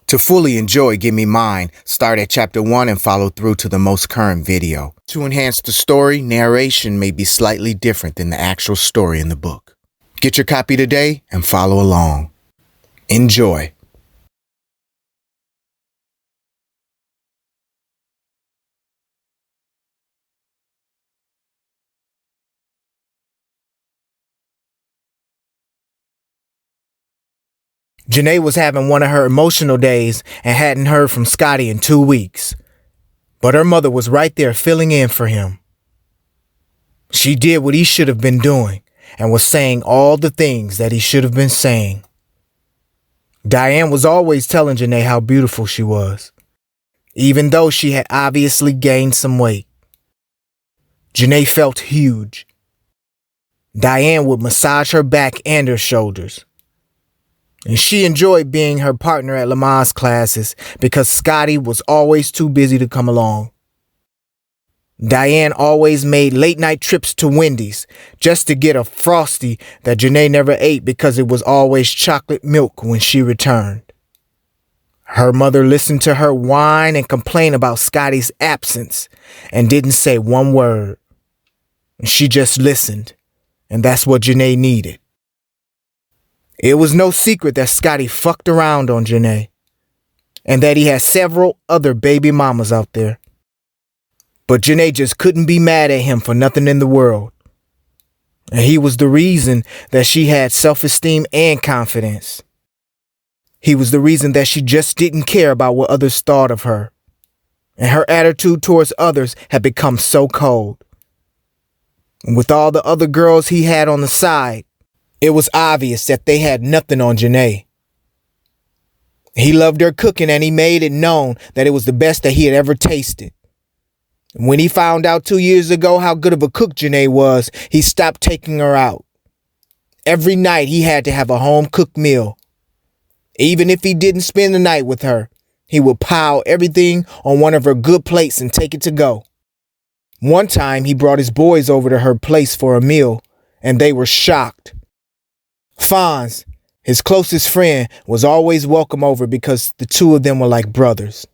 To fully enjoy Give Me Mine, start at chapter 1 and follow through to the most current video. To enhance the story, narration may be slightly different than the actual story in the book. Get your copy today and follow along. Enjoy. Janay was having one of her emotional days and hadn't heard from Scottie in 2 weeks. But her mother was right there filling in for him. She did what he should have been doing and was saying all the things that he should have been saying. Diane was always telling Janay how beautiful she was, even though she had obviously gained some weight. Janay felt huge. Diane would massage her back and her shoulders. And she enjoyed being her partner at Lamaze classes because Scottie was always too busy to come along. Diane always made late-night trips to Wendy's just to get a Frosty that Janay never ate because it was always chocolate milk when she returned. Her mother listened to her whine and complain about Scottie's absence and didn't say one word. She just listened, and that's what Janay needed. It was no secret that Scottie fucked around on Janay and that he had several other baby mamas out there. But Janay just couldn't be mad at him for nothing in the world. And he was the reason that she had self-esteem and confidence. He was the reason that she just didn't care about what others thought of her. And her attitude towards others had become so cold. And with all the other girls he had on the side, it was obvious that they had nothing on Janay. He loved her cooking and he made it known that it was the best that he had ever tasted. When he found out 2 years ago how good of a cook Janay was, he stopped taking her out. Every night he had to have a home-cooked meal. Even if he didn't spend the night with her, he would pile everything on one of her good plates and take it to go. One time he brought his boys over to her place for a meal, and they were shocked. Fonz, his closest friend, was always welcome over because the two of them were like brothers.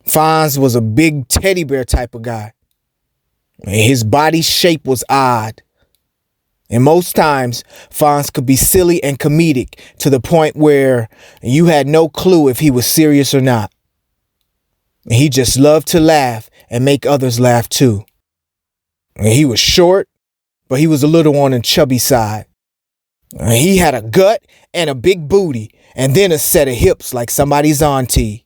Fonz was a big teddy bear type of guy. His body shape was odd. And most times, Fonz could be silly and comedic to the point where you had no clue if he was serious or not. He just loved to laugh and make others laugh too. He was short, but he was a little on the chubby side. He had a gut and a big booty and then a set of hips like somebody's auntie.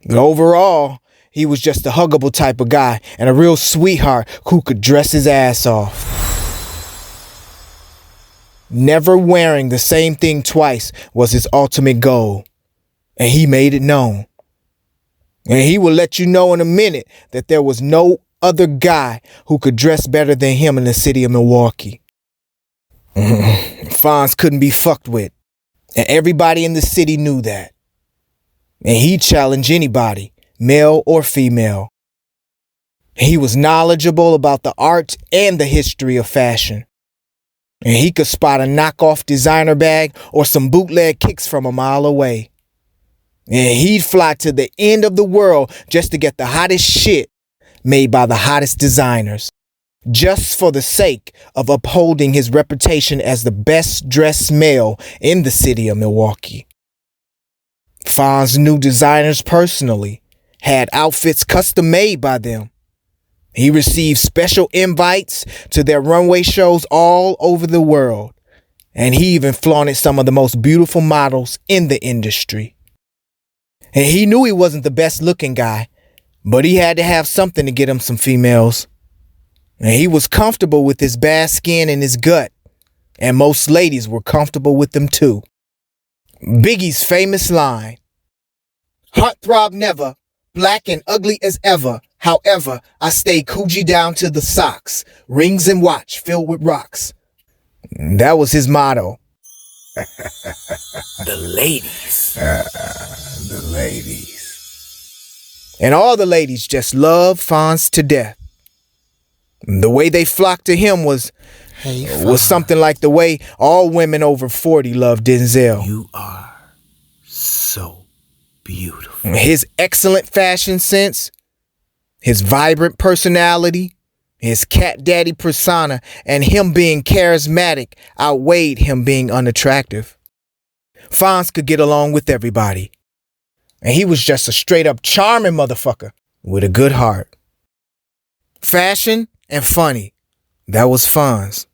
But overall, he was just a huggable type of guy and a real sweetheart who could dress his ass off. Never wearing the same thing twice was his ultimate goal, and he made it known. And he will let you know in a minute that there was no other guy who could dress better than him in the city of Milwaukee. Fonz couldn't be fucked with, and everybody in the city knew that. And he'd challenge anybody, male or female. He was knowledgeable about the art and the history of fashion. And he could spot a knockoff designer bag or some bootleg kicks from a mile away. And he'd fly to the end of the world just to get the hottest shit made by the hottest designers, just for the sake of upholding his reputation as the best dressed male in the city of Milwaukee. Fonz knew designers personally, had outfits custom made by them. He received special invites to their runway shows all over the world, and he even flaunted some of the most beautiful models in the industry. And he knew he wasn't the best looking guy, but he had to have something to get him some females. And he was comfortable with his bad skin and his gut, and most ladies were comfortable with them too. Biggie's famous line, "Heartthrob never, black and ugly as ever. However, I stay Coogee down to the socks, rings and watch filled with rocks." That was his motto. The ladies. The ladies. And all the ladies just loved Fonz to death. The way they flocked to him was something like the way all women over 40 loved Denzel. You are so so beautiful. His excellent fashion sense, his vibrant personality, his cat daddy persona, and him being charismatic outweighed him being unattractive. Fonz could get along with everybody. And he was just a straight up charming motherfucker with a good heart. Fashion and funny. That was Fonz.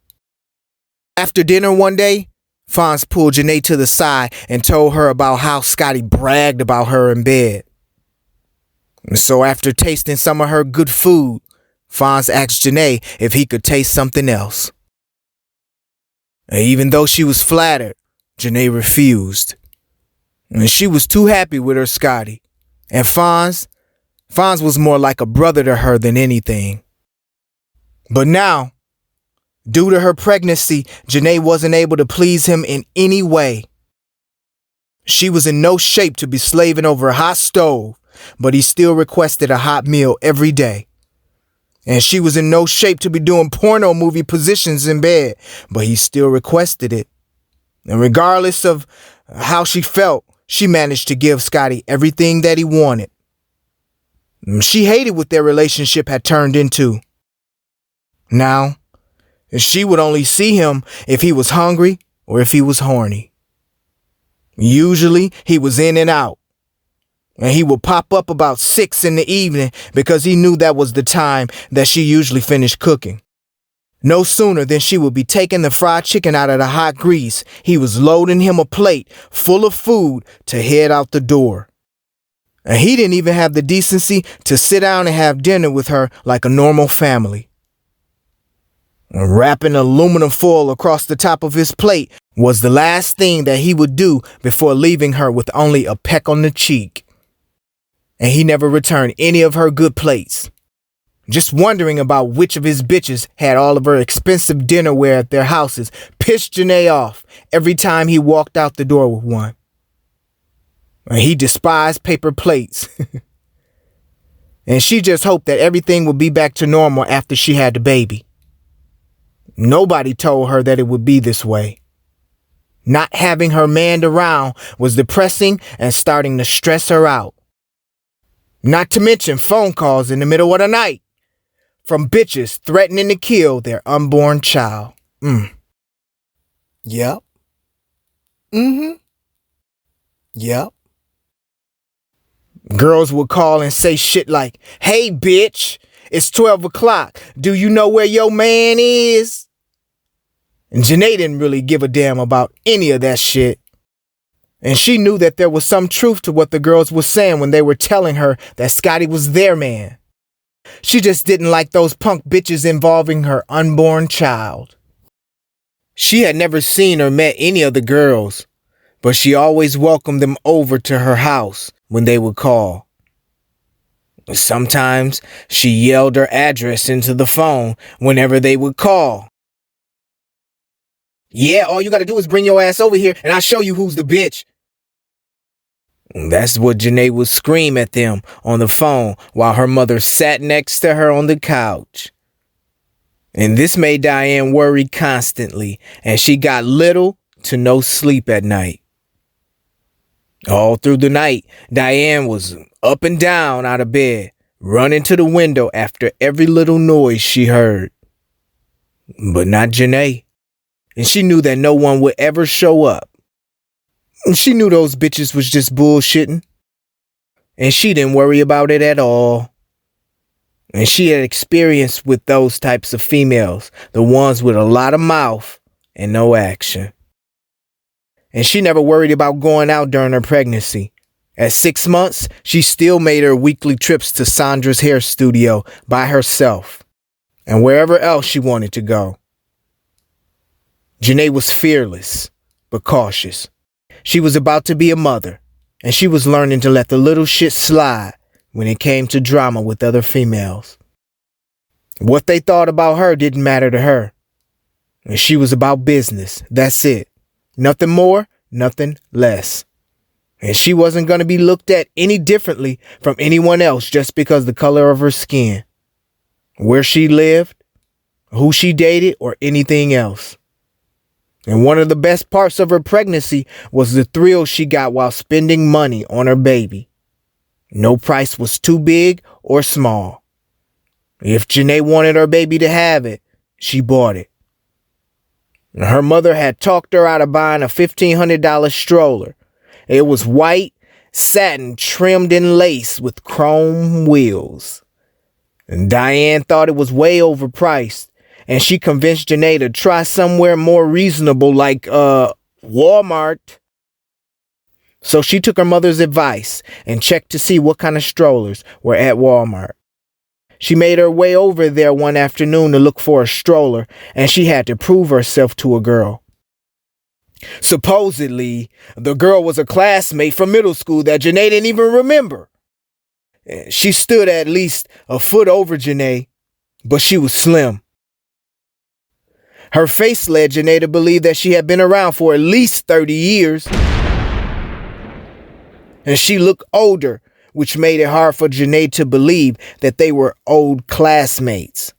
After dinner one day, Fonz pulled Janay to the side and told her about how Scottie bragged about her in bed. So after tasting some of her good food, Fonz asked Janay if he could taste something else. And even though she was flattered, Janay refused. And she was too happy with her Scottie. And Fonz was more like a brother to her than anything. But now, due to her pregnancy, Janay wasn't able to please him in any way. She was in no shape to be slaving over a hot stove, but he still requested a hot meal every day. And she was in no shape to be doing porno movie positions in bed, but he still requested it. And regardless of how she felt, she managed to give Scottie everything that he wanted. She hated what their relationship had turned into. Now, she would only see him if he was hungry or if he was horny. Usually, he was in and out. And he would pop up about 6 in the evening because he knew that was the time that she usually finished cooking. No sooner than she would be taking the fried chicken out of the hot grease, he was loading him a plate full of food to head out the door. And he didn't even have the decency to sit down and have dinner with her like a normal family. And wrapping aluminum foil across the top of his plate was the last thing that he would do before leaving her with only a peck on the cheek. And he never returned any of her good plates. Just wondering about which of his bitches had all of her expensive dinnerware at their houses pissed Janay off every time he walked out the door with one. And he despised paper plates. And she just hoped that everything would be back to normal after she had the baby. Nobody told her that it would be this way. Not having her man around was depressing and starting to stress her out. Not to mention phone calls in the middle of the night from bitches threatening to kill their unborn child. Yep. Yep. Girls would call and say shit like, "Hey, bitch, it's 12 o'clock. Do you know where your man is?" And Janay didn't really give a damn about any of that shit. And she knew that there was some truth to what the girls were saying when they were telling her that Scottie was their man. She just didn't like those punk bitches involving her unborn child. She had never seen or met any of the girls, but she always welcomed them over to her house when they would call. Sometimes she yelled her address into the phone whenever they would call. "Yeah, all you gotta do is bring your ass over here and I'll show you who's the bitch." That's what Janay would scream at them on the phone while her mother sat next to her on the couch. And this made Diane worry constantly, and she got little to no sleep at night. All through the night, Diane was up and down out of bed, running to the window after every little noise she heard. But not Janay. And she knew that no one would ever show up. And she knew those bitches was just bullshitting. And she didn't worry about it at all. And she had experience with those types of females, the ones with a lot of mouth and no action. And she never worried about going out during her pregnancy. At 6 months, she still made her weekly trips to Sandra's hair studio by herself and wherever else she wanted to go. Janay was fearless, but cautious. She was about to be a mother, and she was learning to let the little shit slide when it came to drama with other females. What they thought about her didn't matter to her. And she was about business. That's it. Nothing more, nothing less. And she wasn't going to be looked at any differently from anyone else just because the color of her skin, where she lived, who she dated, or anything else. And one of the best parts of her pregnancy was the thrill she got while spending money on her baby. No price was too big or small. If Janay wanted her baby to have it, she bought it. Her mother had talked her out of buying a $1,500 stroller. It was white, satin, trimmed in lace with chrome wheels. And Diane thought it was way overpriced, and she convinced Janay to try somewhere more reasonable like, Walmart. So she took her mother's advice and checked to see what kind of strollers were at Walmart. She made her way over there one afternoon to look for a stroller, and she had to prove herself to a girl. Supposedly, the girl was a classmate from middle school that Janay didn't even remember. She stood at least a foot over Janay, but she was slim. Her face led Janay to believe that she had been around for at least 30 years. And she looked older, which made it hard for Janay to believe that they were old classmates.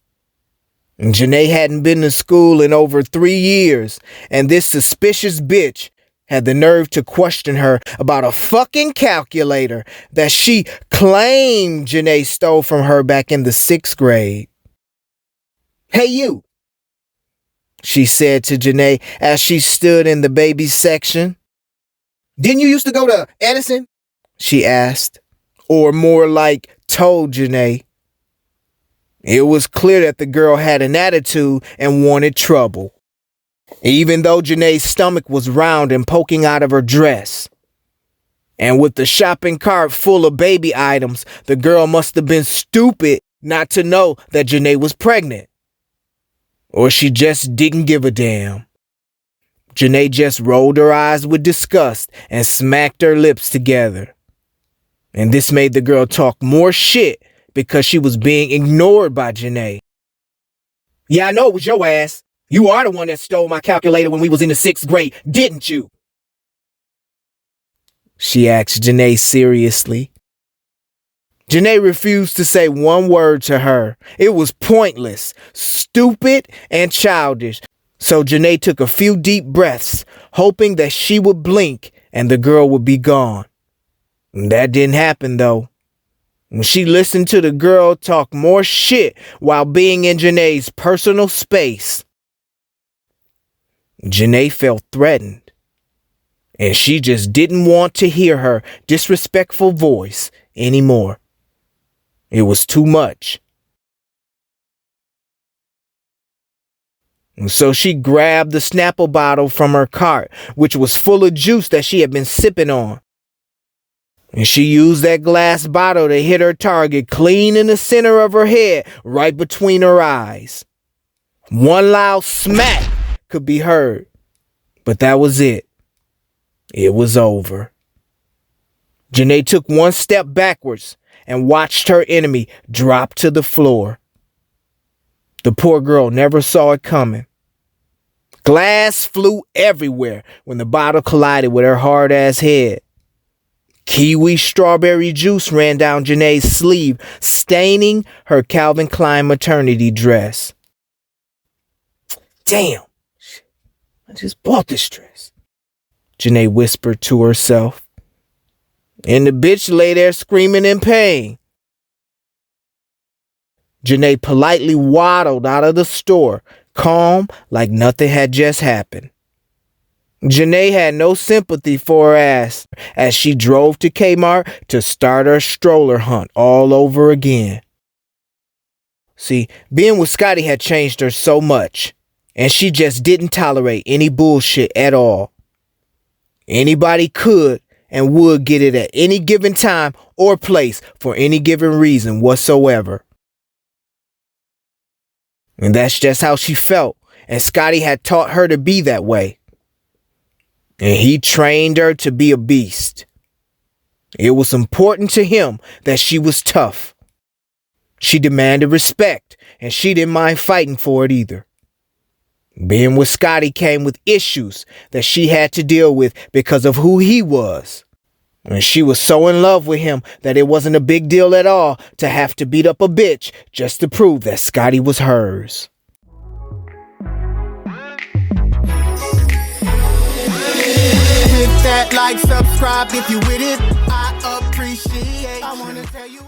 And Janay hadn't been to school in over 3 years, and this suspicious bitch had the nerve to question her about a fucking calculator that she claimed Janay stole from her back in the 6th grade. "Hey you," she said to Janay as she stood in the baby section. "Didn't you used to go to Edison?" she asked, or more like told Janay. It was clear that the girl had an attitude and wanted trouble, even though Janay's stomach was round and poking out of her dress. And with the shopping cart full of baby items, the girl must have been stupid not to know that Janay was pregnant. Or she just didn't give a damn. Janay just rolled her eyes with disgust and smacked her lips together. And this made the girl talk more shit because she was being ignored by Janay. "Yeah, I know it was your ass. You are the one that stole my calculator when we was in the 6th grade, didn't you?" she asked Janay seriously. Janay refused to say one word to her. It was pointless, stupid, and childish. So Janay took a few deep breaths, hoping that she would blink and the girl would be gone. That didn't happen, though. When she listened to the girl talk more shit while being in Janay's personal space, Janay felt threatened, and she just didn't want to hear her disrespectful voice anymore. It was too much. And so she grabbed the Snapple bottle from her cart, which was full of juice that she had been sipping on. And she used that glass bottle to hit her target clean in the center of her head, right between her eyes. One loud smack could be heard, but that was it. It was over. Janay took one step backwards and watched her enemy drop to the floor. The poor girl never saw it coming. Glass flew everywhere when the bottle collided with her hard-ass head. Kiwi strawberry juice ran down Janay's sleeve, staining her Calvin Klein maternity dress. "Damn, I just bought this dress," Janay whispered to herself. And the bitch lay there screaming in pain. Janay politely waddled out of the store, calm like nothing had just happened. Janay had no sympathy for her ass as she drove to Kmart to start her stroller hunt all over again. See, being with Scottie had changed her so much, and she just didn't tolerate any bullshit at all. Anybody could and would get it at any given time or place for any given reason whatsoever. And that's just how she felt, and Scottie had taught her to be that way. And he trained her to be a beast. It was important to him that she was tough. She demanded respect, and she didn't mind fighting for it either. Being with Scottie came with issues that she had to deal with because of who he was. And she was so in love with him that it wasn't a big deal at all to have to beat up a bitch just to prove that Scottie was hers. Hit that like, subscribe if you with it. I appreciate. I wanna tell you.